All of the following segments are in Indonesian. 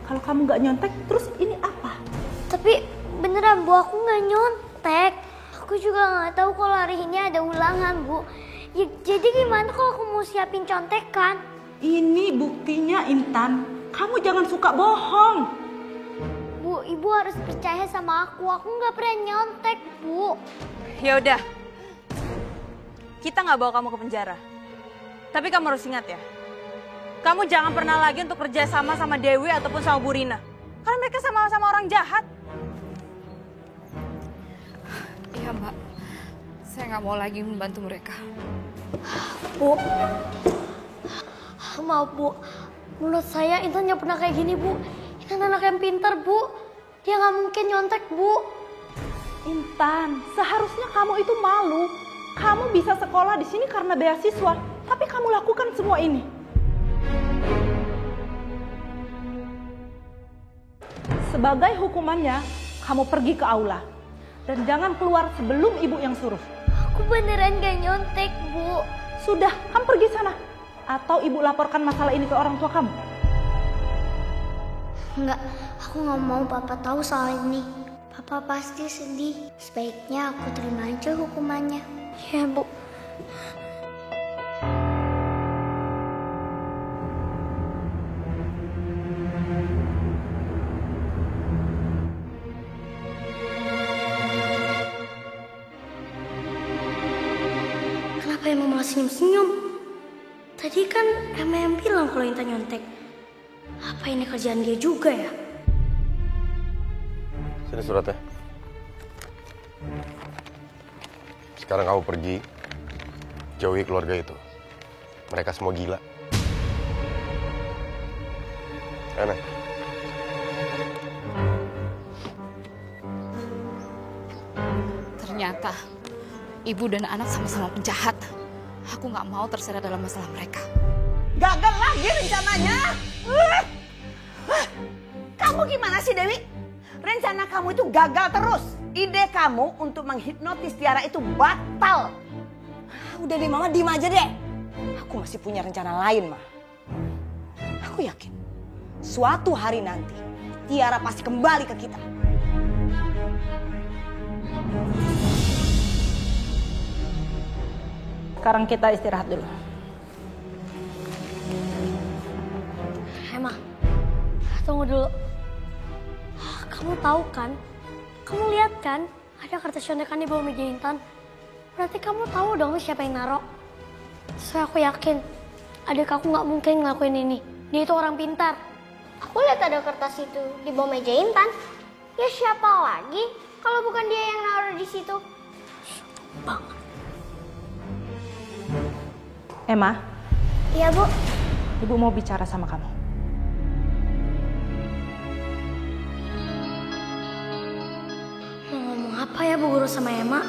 Kalau kamu nggak nyontek, terus ini apa? Tapi beneran Bu, aku nggak nyontek. Aku juga nggak tahu kalau hari ini ada ulangan Bu. Ya, jadi gimana kalau aku mau siapin contekan? Ini buktinya Intan. Kamu jangan suka bohong. Bu, Ibu harus percaya sama aku. Aku nggak pernah nyontek Bu. Ya udah, kita nggak bawa kamu ke penjara. Tapi kamu harus ingat ya, kamu jangan pernah lagi untuk kerja sama Dewi ataupun sama Bu Rina. Karena mereka sama-sama orang jahat. Iya Mbak, saya nggak mau lagi membantu mereka. Bu, maaf Bu. Menurut saya Intan nggak pernah kayak gini Bu. Intan anak yang pintar Bu. Dia nggak mungkin nyontek Bu. Intan, seharusnya kamu itu malu. Kamu bisa sekolah di sini karena beasiswa, tapi kamu lakukan semua ini. Sebagai hukumannya, kamu pergi ke aula. Dan jangan keluar sebelum ibu yang suruh. Aku beneran gak nyontek Bu. Sudah, kamu pergi sana. Atau ibu laporkan masalah ini ke orang tua kamu. Enggak, aku gak mau Papa tahu soal ini. Papa pasti sedih. Sebaiknya aku terima aja hukumannya. Ya Bu. Kenapa Emma malah senyum-senyum? Tadi kan Emma yang bilang kalau Intan nyontek. Apa ini kerjaan dia juga ya? Sini suratnya. Sekarang kamu pergi, jauhi keluarga itu. Mereka semua gila. Enak. Ternyata ibu dan anak sama-sama penjahat. Aku nggak mau terseret dalam masalah mereka. Gagal lagi rencananya. Kamu gimana sih Dewi? Rencana kamu itu gagal terus. Ide kamu untuk menghipnotis Tiara itu batal. Udah deh Mama, diem aja deh. Aku masih punya rencana lain, Ma. Aku yakin suatu hari nanti Tiara pasti kembali ke kita. Sekarang kita istirahat dulu. Emma, tunggu dulu. Kamu tahu kan? Kamu lihat kan? Ada kertas contekan di bawah meja Intan. Berarti kamu tahu dong siapa yang naruh. So aku yakin adik aku nggak mungkin ngelakuin ini. Dia itu orang pintar. Aku lihat ada kertas itu di bawah meja Intan. Ya siapa lagi kalau bukan dia yang naruh di situ? Bang. Emma. Iya Bu. Ibu mau bicara sama kamu. Mau ngomong apa ya Bu Guru sama Emma?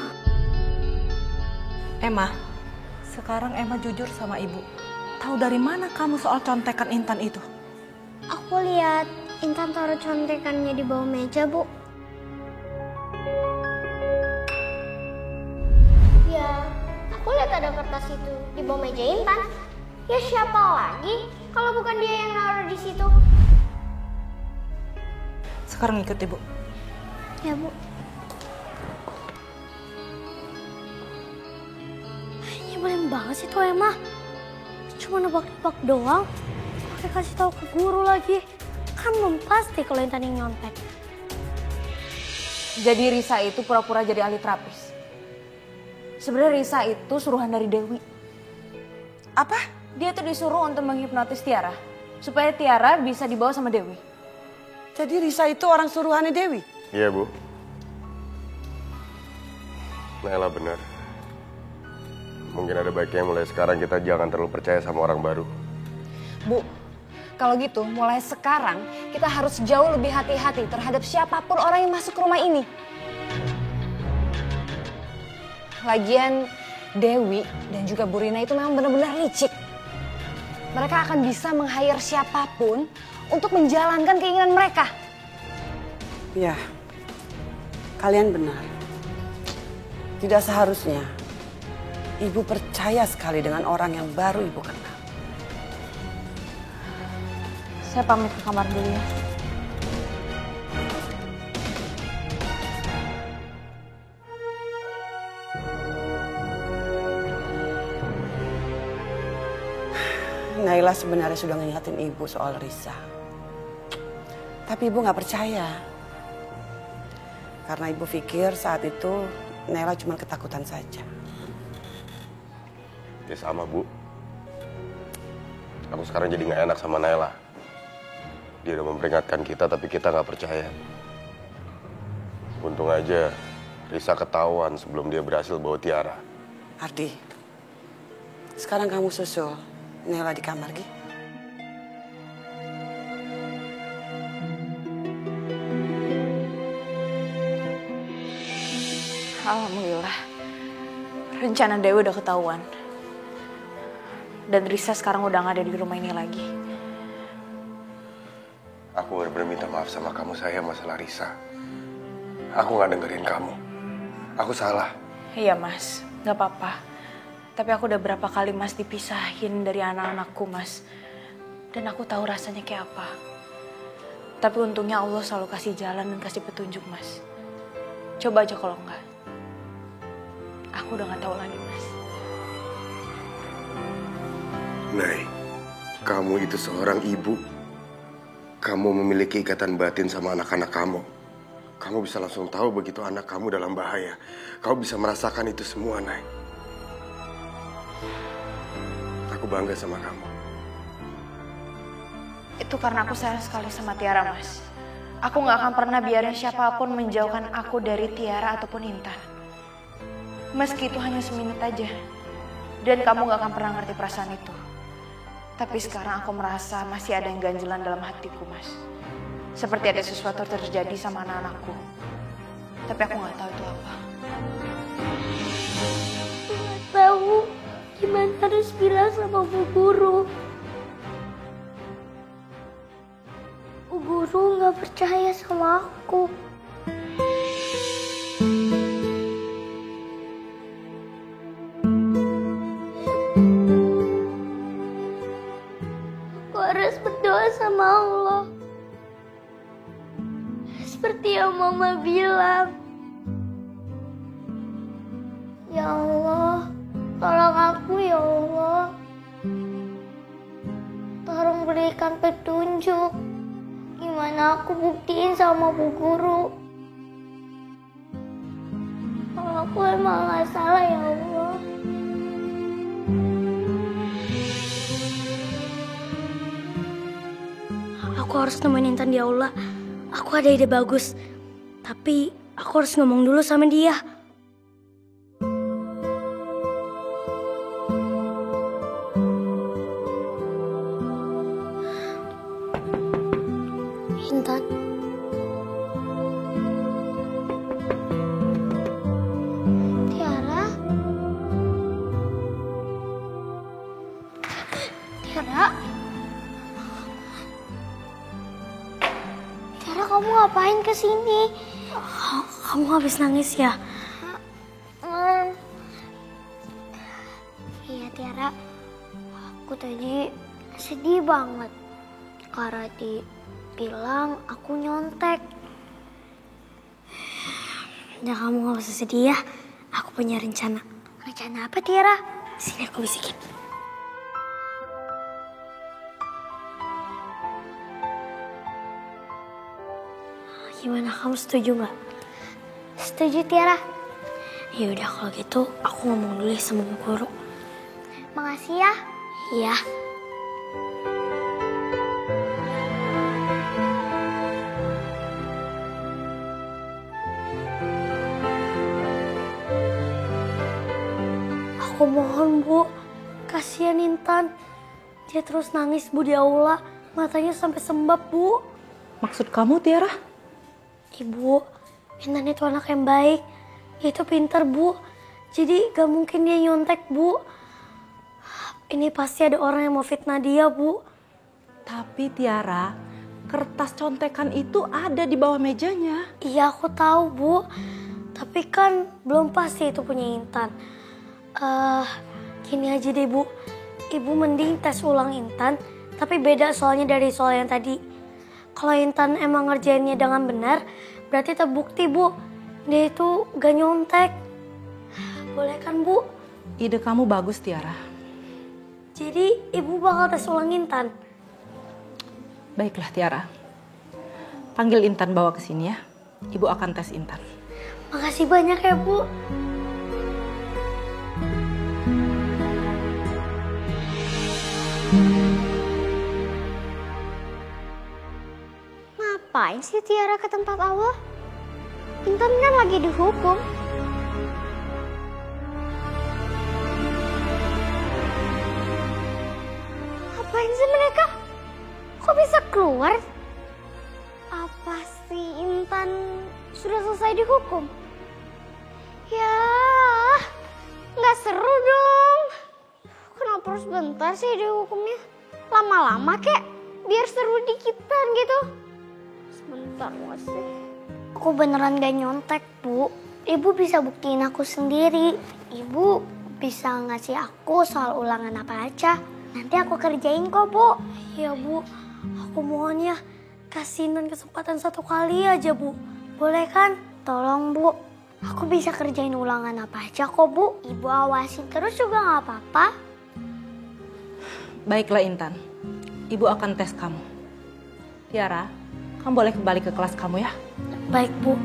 Emma, sekarang Emma jujur sama ibu. Tahu dari mana kamu soal contekan Intan itu? Aku lihat Intan taruh contekannya di bawah meja Bu. Ya, aku lihat ada kertas itu di bawah meja Intan. Ya siapa lagi kalau bukan dia yang naruh di situ? Sekarang ikut ibu. Ya Bu. Nyebelin banget sih tuh Emma. Cuma nebak-nebak doang. Pakai kasih tahu ke guru lagi. Kan belum pasti kalau Intan yang nyontek. Jadi Risa itu pura-pura jadi ahli terapis. Sebenarnya Risa itu suruhan dari Dewi. Apa? Dia tuh disuruh untuk menghipnotis Tiara. Supaya Tiara bisa dibawa sama Dewi. Jadi Risa itu orang suruhannya Dewi? Iya, Bu. Nailah benar. Mungkin ada baiknya mulai sekarang kita jangan terlalu percaya sama orang baru. Bu, kalau gitu mulai sekarang kita harus jauh lebih hati-hati terhadap siapapun orang yang masuk ke rumah ini. Lagian Dewi dan juga Bu Rina itu memang benar-benar licik. Mereka akan bisa meng-hire siapapun untuk menjalankan keinginan mereka. Ya, kalian benar. Tidak seharusnya Ibu percaya sekali dengan orang yang baru Ibu kenal. Saya pamit ke kamar dulu ya. Naila sebenarnya sudah ngingetin ibu soal Risa. Tapi ibu nggak percaya. Karena ibu pikir saat itu Naila cuma ketakutan saja. Ya sama, Bu. Aku sekarang jadi nggak enak sama Naila. Dia udah memperingatkan kita, tapi kita nggak percaya. Untung aja Risa ketahuan sebelum dia berhasil bawa Tiara. Ardi, sekarang kamu susul Naila di kamar, Gi. Alhamdulillah. Rencana Dewi udah ketahuan. Dan Risa sekarang udah gak ada di rumah ini lagi. Aku benar-benar minta maaf sama kamu, saya masalah Risa. Aku nggak dengerin kamu. Aku salah. Iya Mas, gak apa-apa. Tapi aku udah berapa kali Mas dipisahin dari anak-anakku Mas. Dan aku tahu rasanya kayak apa. Tapi untungnya Allah selalu kasih jalan dan kasih petunjuk Mas. Coba aja kalau enggak. Aku udah gak tahu lagi Mas. Nay, kamu itu seorang ibu. Kamu memiliki ikatan batin sama anak-anak kamu. Kamu bisa langsung tahu begitu anak kamu dalam bahaya. Kamu bisa merasakan itu semua, Nay. Aku bangga sama kamu. Itu karena aku sayang sekali sama Tiara Mas. Aku gak akan pernah biarin siapapun menjauhkan aku dari Tiara ataupun Intan. Meski itu hanya seminit aja. Dan kamu gak akan pernah ngerti perasaan itu. Tapi sekarang aku merasa masih ada yang ganjelan dalam hatiku, Mas. Seperti ada sesuatu terjadi sama anak-anakku. Tapi aku gak tahu itu apa. Gak tahu gimana harus bilang sama Bu Guru. Bu Guru gak percaya sama aku. Harus berdoa sama Allah. Seperti yang Mama bilang. Ya Allah, tolong aku ya Allah. Tolong berikan petunjuk. Gimana aku buktiin sama Bu Guru. Kalau aku emang gak salah ya Allah. Aku harus nemenin Intan di aula. Aku ada ide bagus. Tapi aku harus ngomong dulu sama dia. Intan. Tiara. Tiara. Tiara, kamu ngapain kesini? Kamu habis nangis ya? Iya Tiara, aku tadi sedih banget. Kak Rati bilang aku nyontek. Udah kamu gak usah sedih ya, aku punya rencana. Rencana apa Tiara? Sini aku bisikin. Gimana, kamu setuju nggak? Setuju Tiara. Ya udah kalau gitu aku ngomong dulu sama Bu Guru. Makasih ya. Iya. Aku mohon Bu, kasihan Intan. Dia terus nangis Bu di aula, matanya sampai sembab Bu. Maksud kamu, Tiara? Ibu, Intan itu anak yang baik. Dia itu pintar, Bu. Jadi gak mungkin dia nyontek, Bu. Ini pasti ada orang yang mau fitnah dia, Bu. Tapi Tiara, kertas contekan itu ada di bawah mejanya. Iya, aku tahu, Bu. Tapi kan belum pasti itu punya Intan. Gini aja deh, Bu. Ibu mending tes ulang Intan, tapi beda soalnya dari soal yang tadi. Kalau Intan emang ngerjainnya dengan benar, berarti terbukti, Bu. Dia itu gak nyontek. Boleh kan, Bu? Ide kamu bagus, Tiara. Jadi ibu bakal tes ulang Intan. Baiklah Tiara. Panggil Intan bawa ke sini ya. Ibu akan tes Intan. Makasih banyak ya Bu. Ngapain sih Tiara ke tempat Allah? Intan kan lagi dihukum. Ngapain sih mereka? Kok bisa keluar? Apa sih Intan sudah selesai dihukum? Ya, nggak seru dong. Kenapa harus bentar sih dihukumnya? Lama-lama kek, biar seru dikitan gitu. Sebentar nggak sih? Aku beneran gak nyontek, Bu. Ibu bisa buktiin aku sendiri. Ibu bisa ngasih aku soal ulangan apa aja. Nanti aku kerjain kok, Bu. Ya Bu, aku mohon ya, kasih Intan kesempatan 1 kali aja Bu. Boleh kan? Tolong, Bu. Aku bisa kerjain ulangan apa aja kok, Bu. Ibu awasin terus juga nggak apa-apa. Baiklah Intan. Ibu akan tes kamu. Tiara, kamu boleh kembali ke kelas kamu ya. Baik Bu.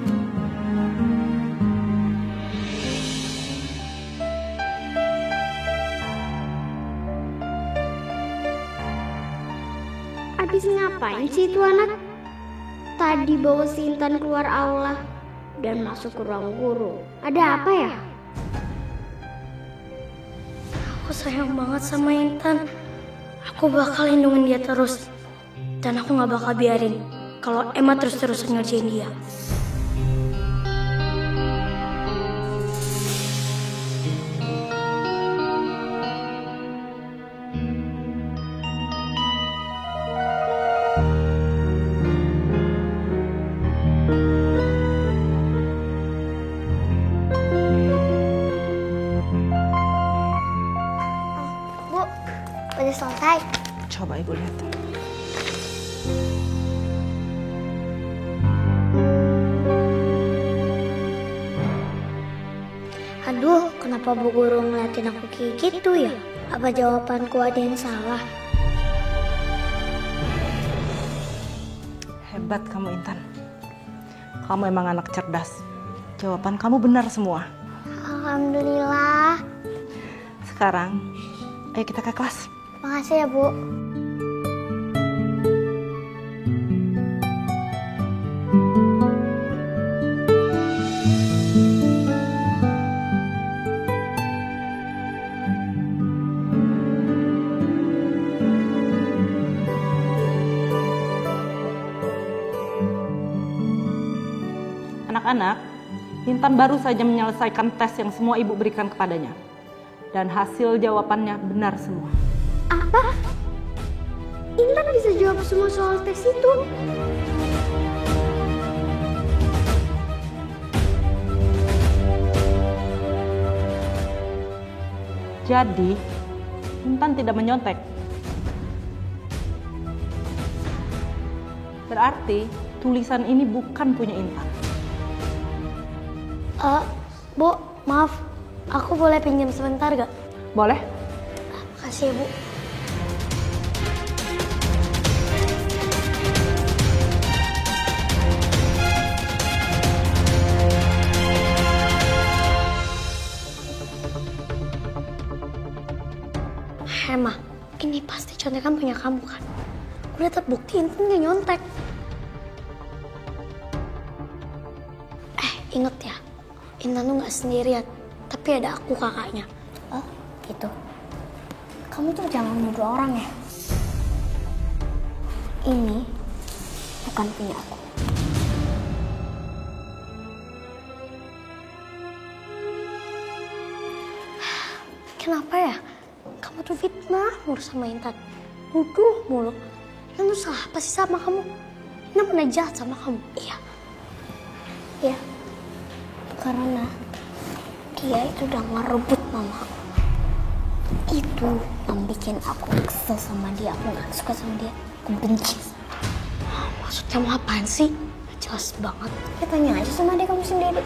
Abis ngapain sih itu anak? Tadi bawa si Intan keluar aula dan masuk ke ruang guru. Ada apa ya? Aku sayang banget sama Intan. Aku bakal lindungin dia terus. Dan aku gak bakal biarin kalau Emma terus-terusan ngerjain dia. Bu, udah selesai. Coba Ibu lihat. Aduh, kenapa Bu Guru ngeliatin aku kayak gitu ya? Apa jawabanku ada yang salah? Hebat kamu Intan. Kamu emang anak cerdas. Jawaban kamu benar semua. Alhamdulillah. Sekarang, ayo kita ke kelas. Makasih ya, Bu. Anak-anak, Intan baru saja menyelesaikan tes yang semua ibu berikan kepadanya. Dan hasil jawabannya benar semua. Apa? Intan bisa jawab semua soal tes itu? Jadi, Intan tidak menyontek. Berarti, tulisan ini bukan punya Intan. Bu, maaf. Aku boleh pinjam sebentar gak? Boleh? Makasih ya Bu. Emma, ini pasti contekan punya kamu kan? Udah terbukti Intan gak nyontek. Ingat ya, Intan tuh gak sendirian, tapi ada aku kakaknya. Oh, gitu. Kamu tuh jangan nuduh orang ya. Ini bukan punya aku. Kenapa ya? Kamu tuh fitnah mulu sama Intan. Nuduh mulu. Intan tuh salah apa sih sama kamu? Intan pernah jahat sama kamu? Iya. Ya, karena dia itu udah ngerebut mama aku. Itu yang bikin aku kesel sama dia. Aku gak suka sama dia. Aku benci. Maksud kamu apaan sih? Jelas banget. Ya tanya aja sama dia kamu sendiri.